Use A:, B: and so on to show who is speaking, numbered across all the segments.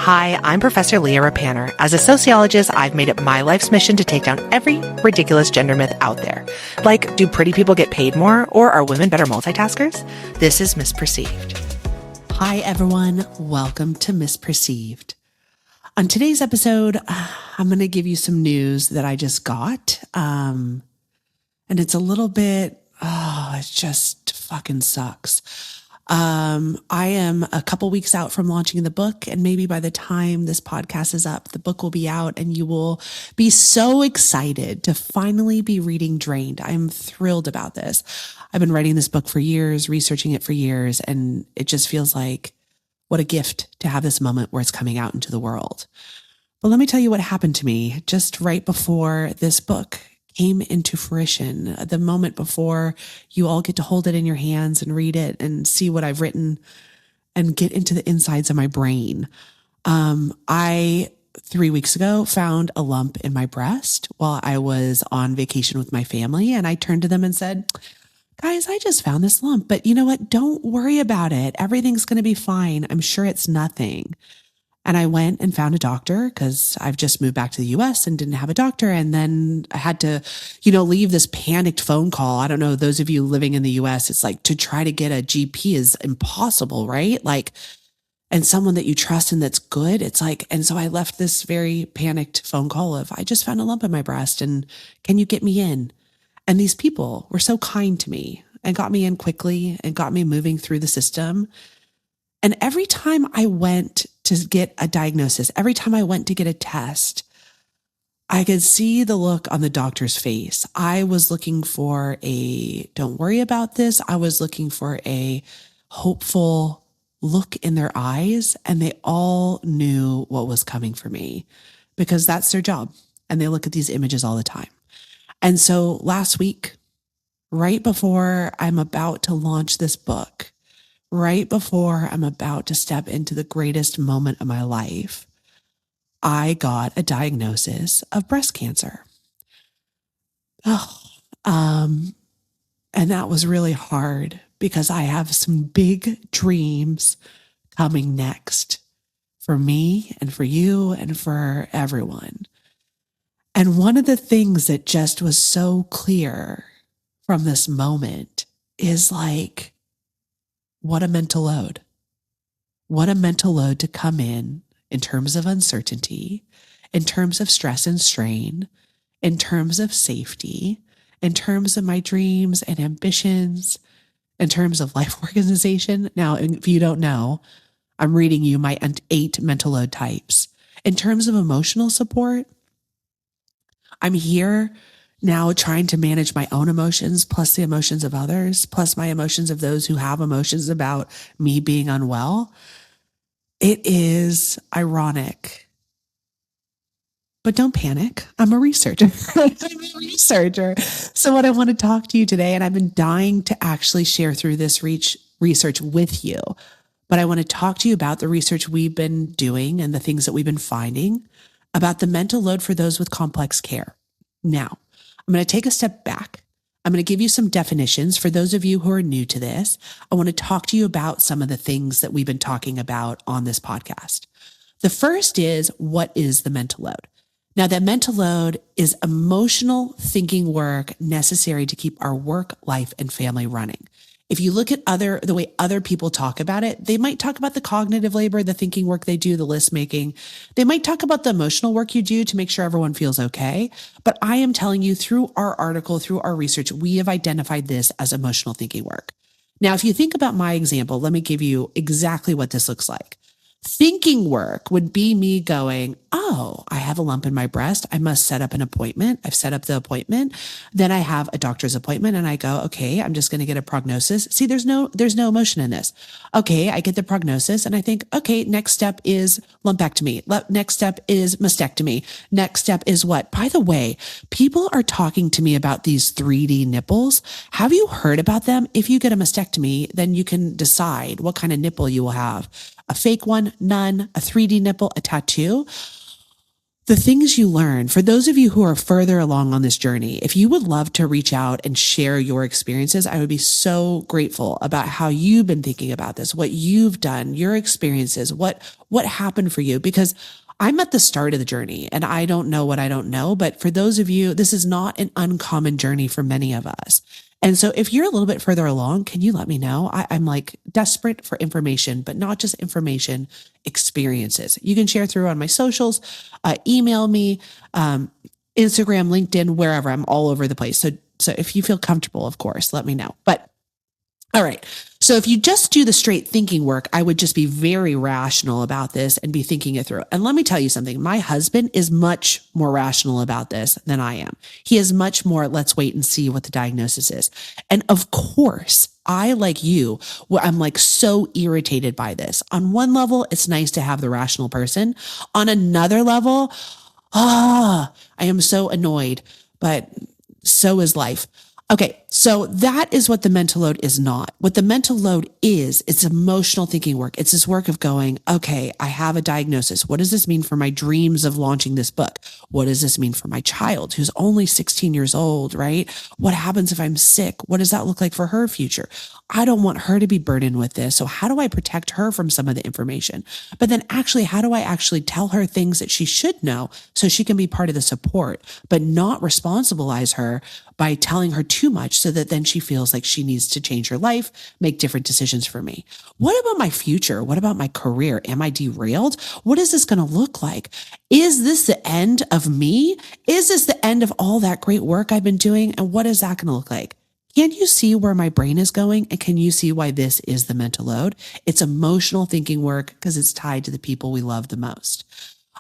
A: Hi, I'm Professor Leah Ruppanner. As a sociologist, I've made it my life's mission to take down every ridiculous gender myth out there. Like, do pretty people get paid more, or are women better multitaskers? This is MissPerceived.
B: Hi, everyone. Welcome to MissPerceived. On today's episode, I'm going to give you some news that I just got. And it's a little bit, it just fucking sucks. I am a couple weeks out from launching the book, and maybe by the time this podcast is up, the book will be out and you will be so excited to finally be reading Drained. I'm thrilled about this. I've been writing this book for years, researching it for years, and it just feels like what a gift to have this moment where it's coming out into the world. But let me tell you what happened to me just right before this book came into fruition, the moment before you all get to hold it in your hands and read it and see what I've written and get into the insides of my brain. I 3 weeks ago found a lump in my breast while I was on vacation with my family, and I turned to them and said, guys, I just found this lump, but you know what? Don't worry about it. Everything's going to be fine. I'm sure it's nothing. And I went and found a doctor because I've just moved back to the US and didn't have a doctor. And then I had to, leave this panicked phone call. I don't know, those of you living in the US, it's like to try to get a GP is impossible, right? And someone that you trust and that's good. It's like, and so I left this very panicked phone call of, I just found a lump in my breast and can you get me in? And these people were so kind to me and got me in quickly and got me moving through the system. And every time I went to get a diagnosis, every time I went to get a test, I could see the look on the doctor's face. I was looking for a, don't worry about this. I was looking for a hopeful look in their eyes, and they all knew what was coming for me because that's their job. And they look at these images all the time. And so last week, right before I'm about to launch this book, right before I'm about to step into the greatest moment of my life, I got a diagnosis of breast cancer. And that was really hard because I have some big dreams coming next for me and for you and for everyone. And one of the things that just was so clear from this moment is what a mental load. What a mental load to come in terms of uncertainty, in terms of stress and strain, in terms of safety, in terms of my dreams and ambitions, in terms of life organization. Now, if you don't know, I'm reading you my 8 mental load types. In terms of emotional support, I'm here now trying to manage my own emotions, plus the emotions of others, plus my emotions of those who have emotions about me being unwell. It is ironic, but don't panic. I'm a researcher. So what I want to talk to you today, and I've been dying to actually share through this research with you, but I want to talk to you about the research we've been doing and the things that we've been finding about the mental load for those with complex care. Now, I'm going to take a step back. I'm going to give you some definitions for those of you who are new to this. I want to talk to you about some of the things that we've been talking about on this podcast. The first is, what is the mental load? Now, that mental load is emotional thinking work necessary to keep our work, life, and family running. If you look at the way other people talk about it, they might talk about the cognitive labor, the thinking work they do, the list making. They might talk about the emotional work you do to make sure everyone feels okay. But I am telling you, through our article, through our research, we have identified this as emotional thinking work. Now, if you think about my example, let me give you exactly what this looks like. Thinking work would be me going, oh, I have a lump in my breast. I must set up an appointment. I've set up the appointment. Then I have a doctor's appointment and I go, okay, I'm just going to get a prognosis. See, there's no emotion in this. Okay, I get the prognosis and I think, okay, next step is lumpectomy. Next step is mastectomy. Next step is what? By the way, people are talking to me about these 3D nipples. Have you heard about them? If you get a mastectomy, then you can decide what kind of nipple you will have. A fake one, none, a 3D nipple, a tattoo. The things you learn, for those of you who are further along on this journey, if you would love to reach out and share your experiences, I would be so grateful about how you've been thinking about this, what you've done, your experiences, what What happened for you? Because I'm at the start of the journey and I don't know what I don't know. But for those of you, this is not an uncommon journey for many of us. And so if you're a little bit further along, can you let me know? I'm like desperate for information, but not just information, experiences. You can share through on my socials, email me, Instagram, LinkedIn, wherever. I'm all over the place. So if you feel comfortable, of course, let me know. But all right. So if you just do the straight thinking work, I would just be very rational about this and be thinking it through. And let me tell you something. My husband is much more rational about this than I am. He is much more, let's wait and see what the diagnosis is. And of course, I, like you, I'm like so irritated by this. On one level, it's nice to have the rational person. On another level, I am so annoyed, but so is life. Okay, so that is what the mental load is not. What the mental load is, it's emotional thinking work. It's this work of going, okay, I have a diagnosis. What does this mean for my dreams of launching this book? What does this mean for my child who's only 16 years old, right? What happens if I'm sick? What does that look like for her future? I don't want her to be burdened with this. So how do I protect her from some of the information? But then actually, how do I actually tell her things that she should know so she can be part of the support, but not responsibilize her by telling her too much so that then she feels like she needs to change her life, make different decisions for me. What about my future? What about my career? Am I derailed? What is this going to look like? Is this the end of me? Is this the end of all that great work I've been doing? And what is that going to look like? Can you see where my brain is going? And can you see why this is the mental load? It's emotional thinking work because it's tied to the people we love the most.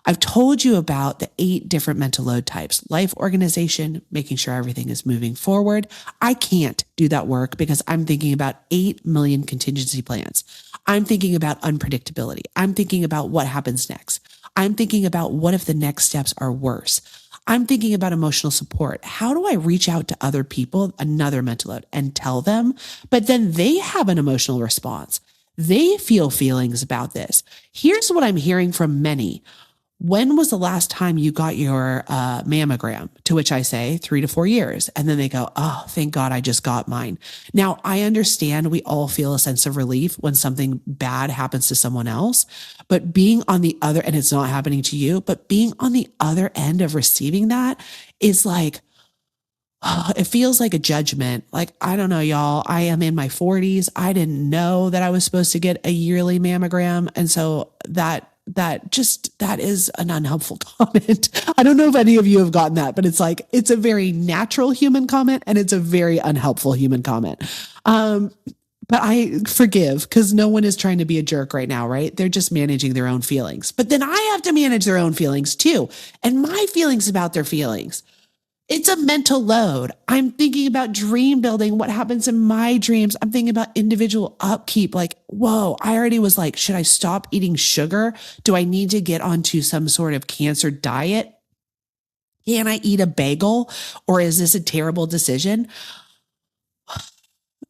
B: I've told you about the 8 different mental load types: life organization, making sure everything is moving forward. I can't do that work because I'm thinking about 8 million contingency plans. I'm thinking about unpredictability. I'm thinking about what happens next. I'm thinking about what if the next steps are worse. I'm thinking about emotional support. How do I reach out to other people, another mental load, and tell them? But then they have an emotional response. They feel feelings about this. Here's what I'm hearing from many. When was the last time you got your mammogram? To which I say 3 to 4 years. And then they go, oh, thank God I just got mine. Now, I understand we all feel a sense of relief when something bad happens to someone else, but being on the other, and it's not happening to you, but being on the other end of receiving that is like, it feels like a judgment. Like, I don't know, y'all. I am in my 40s. I didn't know that I was supposed to get a yearly mammogram. And so that is an unhelpful comment. I don't know if any of you have gotten that, but it's like, it's a very natural human comment and it's a very unhelpful human comment. But I forgive because no one is trying to be a jerk right now, right? They're just managing their own feelings. But then I have to manage their own feelings too. And my feelings about their feelings. It's a mental load. I'm thinking about dream building, what happens in my dreams. I'm thinking about individual upkeep. Like, whoa, I already was like, should I stop eating sugar? Do I need to get onto some sort of cancer diet? Can I eat a bagel? Or is this a terrible decision?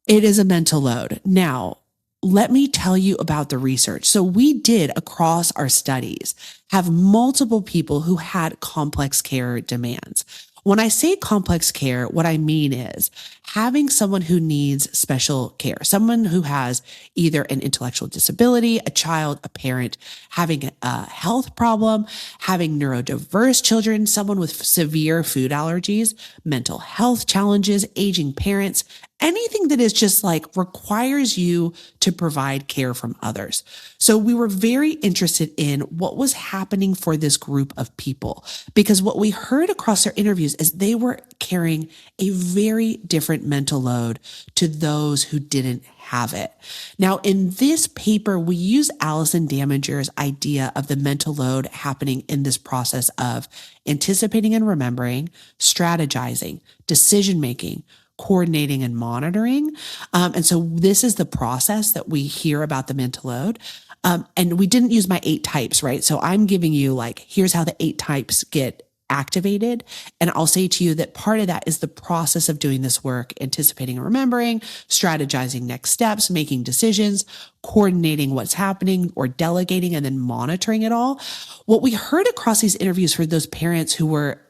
B: It is a mental load. Now, let me tell you about the research. So we did, across our studies, have multiple people who had complex care demands. When I say complex care, what I mean is having someone who needs special care, someone who has either an intellectual disability, a child, a parent, having a health problem, having neurodiverse children, someone with severe food allergies, mental health challenges, aging parents, anything that is just like requires you to provide care from others. So we were very interested in what was happening for this group of people, because what we heard across their interviews is they were carrying a very different mental load to those who didn't have it. Now, in this paper, we use Allison Daminger's idea of the mental load happening in this process of anticipating and remembering, strategizing, decision-making, coordinating and monitoring. And so this is the process that we hear about the mental load. And we didn't use my 8 types, right? So I'm giving you like, here's how the 8 types get activated. And I'll say to you that part of that is the process of doing this work, anticipating and remembering, strategizing next steps, making decisions, coordinating what's happening or delegating, and then monitoring it all. What we heard across these interviews for those parents who were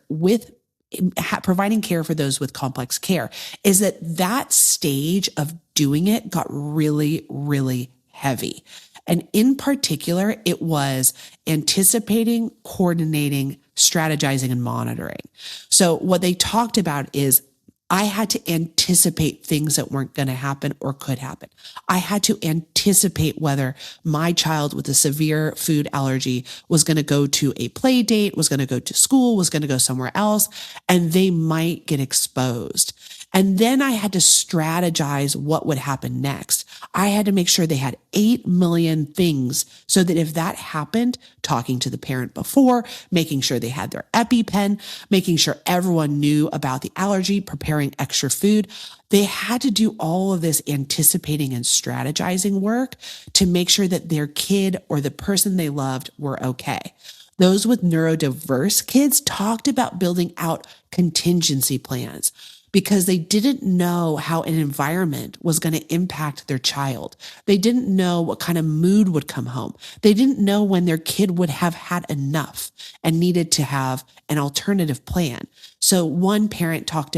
B: providing care for those with complex care is that stage of doing it got really, really heavy. And in particular, it was anticipating, coordinating, strategizing, and monitoring. So what they talked about is I had to anticipate things that weren't going to happen or could happen. I had to anticipate whether my child with a severe food allergy was going to go to a play date, was going to go to school, was going to go somewhere else, and they might get exposed. And then I had to strategize what would happen next. I had to make sure they had 8 million things so that if that happened, talking to the parent before, making sure they had their EpiPen, making sure everyone knew about the allergy, preparing extra food. They had to do all of this anticipating and strategizing work to make sure that their kid or the person they loved were okay. Those with neurodiverse kids talked about building out contingency plans, because they didn't know how an environment was going to impact their child. They didn't know what kind of mood would come home. They didn't know when their kid would have had enough and needed to have an alternative plan. So one mother talked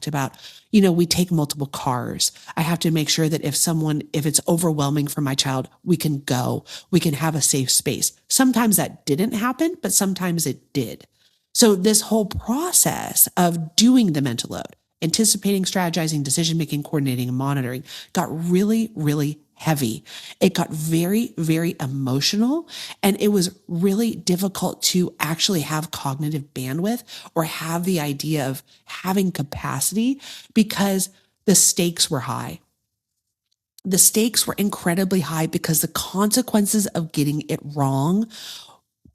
B: about, we take multiple cars. I have to make sure that if it's overwhelming for my child, we can have a safe space. Sometimes that didn't happen, but sometimes it did. So this whole process of doing the mental load, anticipating, strategizing, decision-making, coordinating, and monitoring got really, really heavy. It got very, very emotional, and it was really difficult to actually have cognitive bandwidth or have the idea of having capacity because the stakes were high. The stakes were incredibly high because the consequences of getting it wrong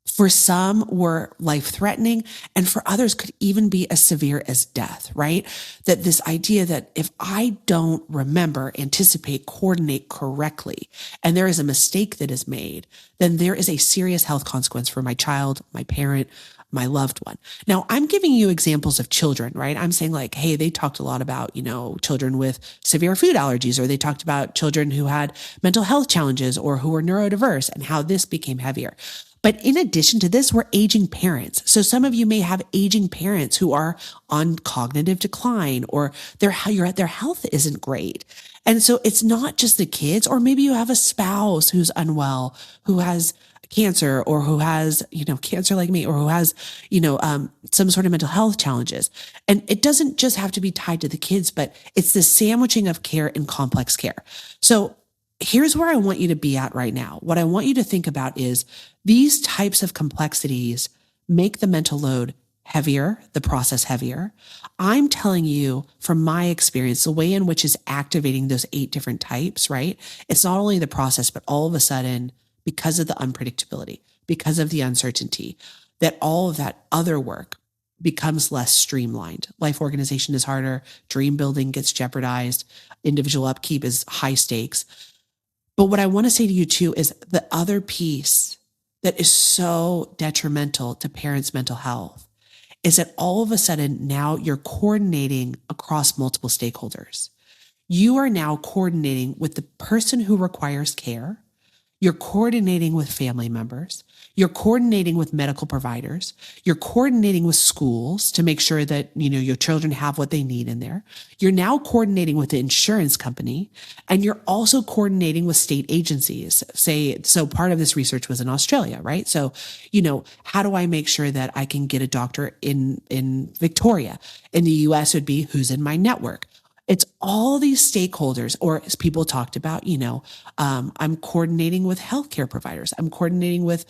B: for some were life-threatening, and for others could even be as severe as death, right? That this idea that if I don't remember, anticipate, coordinate correctly, and there is a mistake that is made, then there is a serious health consequence for my child, my parent, my loved one. Now, I'm giving you examples of children, right? I'm saying like, hey, they talked a lot about, children with severe food allergies, or they talked about children who had mental health challenges or who were neurodiverse and how this became heavier. But in addition to this, we're aging parents. So some of you may have aging parents who are on cognitive decline, or their health isn't great. And so it's not just the kids, or maybe you have a spouse who's unwell, who has cancer, or who has, cancer like me, or who has, some sort of mental health challenges. And it doesn't just have to be tied to the kids, but it's the sandwiching of care and complex care. So here's where I want you to be at right now. What I want you to think about is these types of complexities make the mental load heavier, the process heavier. I'm telling you from my experience, the way in which is activating those 8 different types, right? It's not only the process, but all of a sudden, because of the unpredictability, because of the uncertainty, that all of that other work becomes less streamlined. Life organization is harder. Dream building gets jeopardized. Individual upkeep is high stakes. But what I want to say to you too is the other piece that is so detrimental to parents' mental health is that all of a sudden now you're coordinating across multiple stakeholders. You are now coordinating with the person who requires care. You're coordinating with family members. You're coordinating with medical providers. You're coordinating with schools to make sure that, your children have what they need in there. You're now coordinating with the insurance company, and you're also coordinating with state agencies. So part of this research was in Australia, right? So, how do I make sure that I can get a doctor in Victoria? In the US, it would be who's in my network. It's all these stakeholders, or as people talked about, I'm coordinating with healthcare providers. I'm coordinating with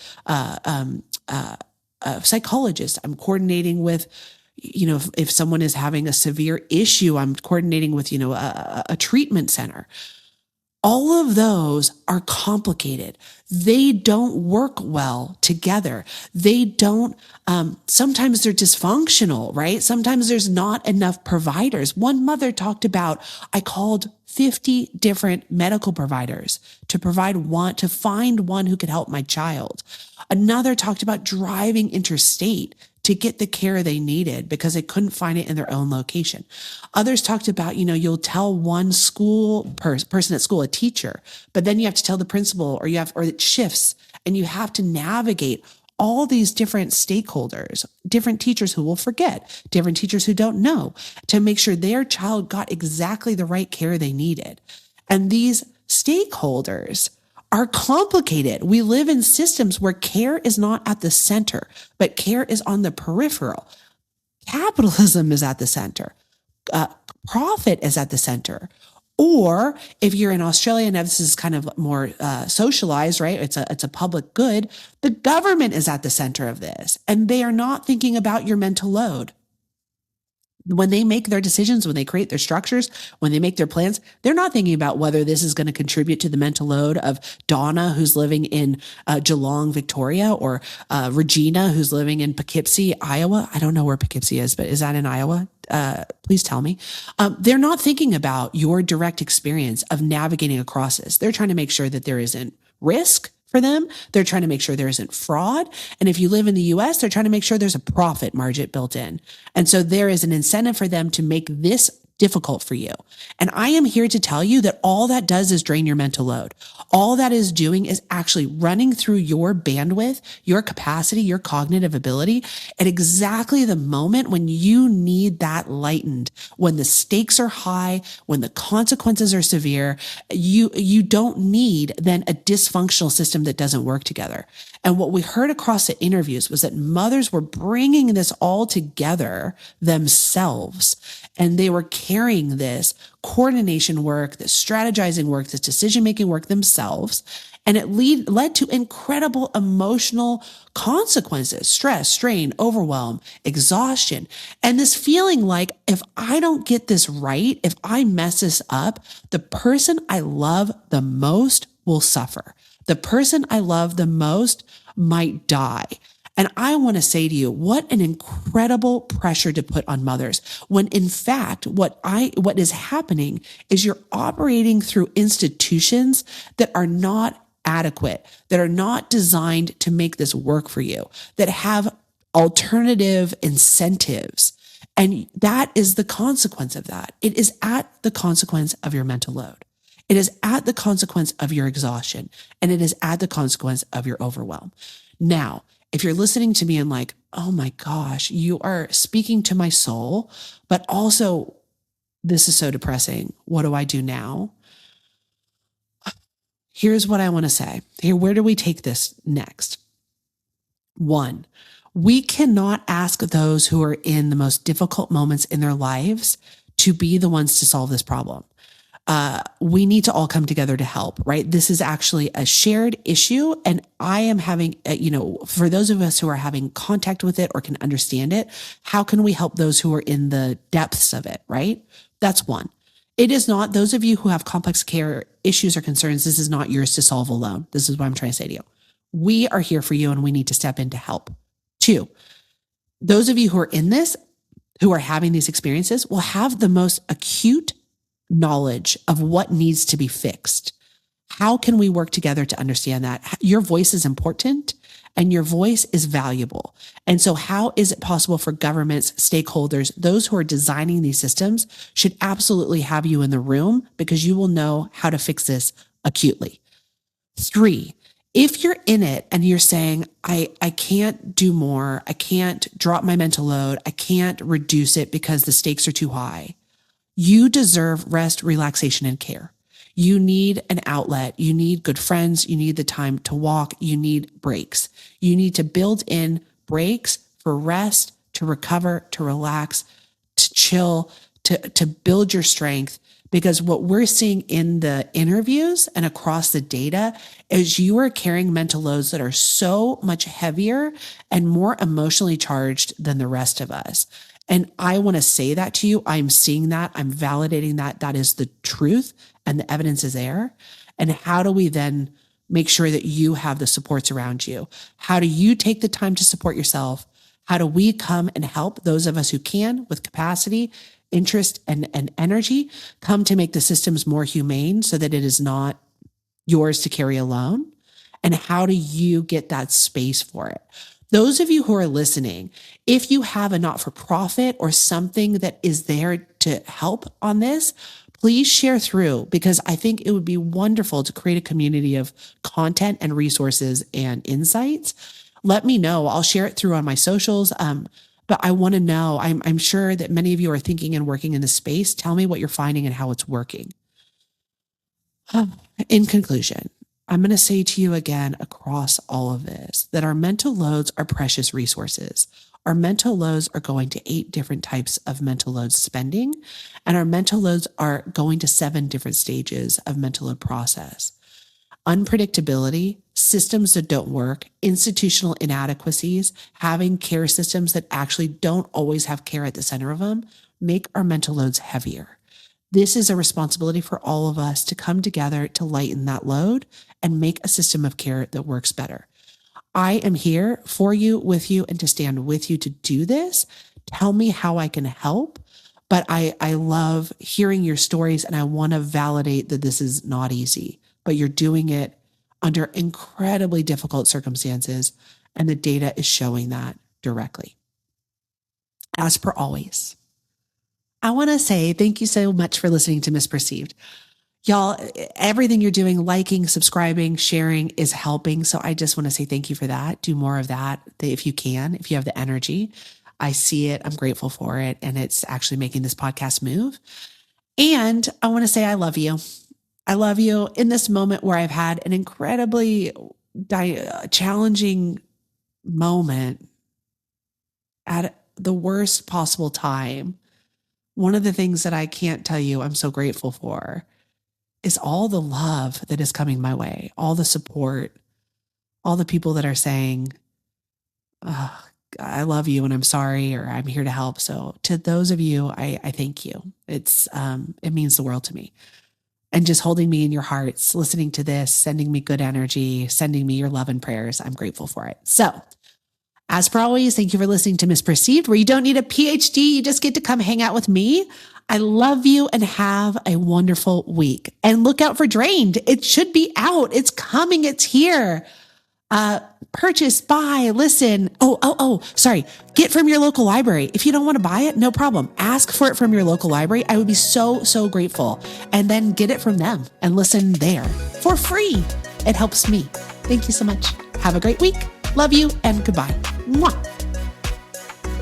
B: psychologists. I'm coordinating with, if someone is having a severe issue, I'm coordinating with, a treatment center. All of those are complicated. They don't work well together. They don't, sometimes they're dysfunctional, right? Sometimes there's not enough providers. One mother talked about, I called 50 different medical providers to find one who could help my child. Another talked about driving interstate to get the care they needed because they couldn't find it in their own location. Others talked about, you'll tell one school person at school, a teacher, but then you have to tell the principal, or it shifts, and you have to navigate all these different stakeholders, different teachers who will forget, different teachers who don't know, to make sure their child got exactly the right care they needed. And these stakeholders are complicated. We live in systems where care is not at the center, but care is on the peripheral. Capitalism is at the center. Profit is at the center. Or if you're in Australia, now this is kind of more socialized, right? It's a public good. The government is at the center of this, and they are not thinking about your mental load. When they make their decisions, when they create their structures, when they make their plans, they're not thinking about whether this is going to contribute to the mental load of Donna, who's living in Geelong, Victoria, or Regina, who's living in Poughkeepsie, Iowa. I don't know where Poughkeepsie is, but is that in Iowa? Please tell me. They're not thinking about your direct experience of navigating across this. They're trying to make sure that there isn't risk for them. They're trying to make sure there isn't fraud. And if you live in the US, they're trying to make sure there's a profit margin built in. And so there is an incentive for them to make this difficult for you. And I am here to tell you that all that does is drain your mental load. All that is doing is actually running through your bandwidth, your capacity, your cognitive ability at exactly the moment when you need that lightened, when the stakes are high, when the consequences are severe. You don't need then a dysfunctional system that doesn't work together. And what we heard across the interviews was that mothers were bringing this all together themselves, and they were carrying this coordination work, this strategizing work, this decision-making work themselves. And it led to incredible emotional consequences: stress, strain, overwhelm, exhaustion, and this feeling like, if I don't get this right, if I mess this up, the person I love the most will suffer. The person I love the most might die. And I want to say to you, what an incredible pressure to put on mothers, when in fact, what is happening is you're operating through institutions that are not adequate, that are not designed to make this work for you, that have alternative incentives. And that is the consequence of that. It is at the consequence of your mental load. It is at the consequence of your exhaustion, and it is at the consequence of your overwhelm. Now, if you're listening to me and like, oh my gosh, you are speaking to my soul, but also this is so depressing. What do I do now? Here's what I want to say. Where do we take this next? 1, we cannot ask those who are in the most difficult moments in their lives to be the ones to solve this problem. We need to all come together to help, right? This is actually a shared issue. And I am having, for those of us who are having contact with it or can understand it, how can we help those who are in the depths of it, right? That's 1. It is not, those of you who have complex care issues or concerns, this is not yours to solve alone. This is what I'm trying to say to you. We are here for you, and we need to step in to help. 2, those of you who are in this, who are having these experiences, will have the most acute knowledge of what needs to be fixed. How can we work together to understand that? Your voice is important and your voice is valuable. And so how is it possible for governments, stakeholders, those who are designing these systems should absolutely have you in the room, because you will know how to fix this acutely. 3, if you're in it and you're saying, I can't do more, I can't drop my mental load, I can't reduce it because the stakes are too high, you deserve rest, relaxation, and care. You need an outlet. You need good friends. You need the time to walk. You need breaks. You need to build in breaks for rest, to recover, to relax, to chill, to build your strength. Because what we're seeing in the interviews and across the data is you are carrying mental loads that are so much heavier and more emotionally charged than the rest of us. And I want to say that to you. I'm seeing that. I'm validating that. That is the truth, and the evidence is there. And how do we then make sure that you have the supports around you? How do you take the time to support yourself? How do we come and help those of us who can, with capacity, interest, and energy, come to make the systems more humane so that it is not yours to carry alone? And how do you get that space for it? Those of you who are listening, if you have a not-for-profit or something that is there to help on this, please share through, because I think it would be wonderful to create a community of content and resources and insights. Let me know. I'll share it through on my socials. But I want to know, I'm sure that many of you are thinking and working in this space. Tell me what you're finding and how it's working. In conclusion, I'm going to say to you again across all of this that our mental loads are precious resources. Our mental loads are going to 8 different types of mental load spending, and our mental loads are going to 7 different stages of mental load process. Unpredictability, systems that don't work, institutional inadequacies, having care systems that actually don't always have care at the center of them, make our mental loads heavier. This is a responsibility for all of us to come together to lighten that load and make a system of care that works better. I am here for you, with you, and to stand with you to do this. Tell me how I can help. But I love hearing your stories, and I want to validate that this is not easy, but you're doing it under incredibly difficult circumstances, and the data is showing that directly. As per always, I want to say thank you so much for listening to MissPerceived. Y'all, everything you're doing, liking, subscribing, sharing is helping. So I just want to say thank you for that. Do more of that if you can, if you have the energy. I see it. I'm grateful for it. And it's actually making this podcast move. And I want to say I love you. I love you in this moment where I've had an incredibly challenging moment at the worst possible time. One of the things that I can't tell you I'm so grateful for is all the love that is coming my way, all the support, all the people that are saying, oh, I love you and I'm sorry, or I'm here to help. So to those of you, I thank you. It means the world to me. And just holding me in your hearts, listening to this, sending me good energy, sending me your love and prayers. I'm grateful for it. So as per always, thank you for listening to MissPerceived, where you don't need a PhD. You just get to come hang out with me. I love you and have a wonderful week. And look out for Drained. It should be out. It's coming. It's here. Purchase, buy, listen. Sorry. Get from your local library. If you don't want to buy it, no problem. Ask for it from your local library. I would be so grateful. And then get it from them and listen there for free. It helps me. Thank you so much. Have a great week. Love you and goodbye. Mwah.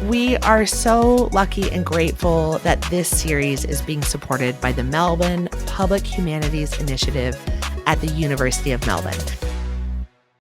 A: We are so lucky and grateful that this series is being supported by the Melbourne Public Humanities Initiative at the University of Melbourne.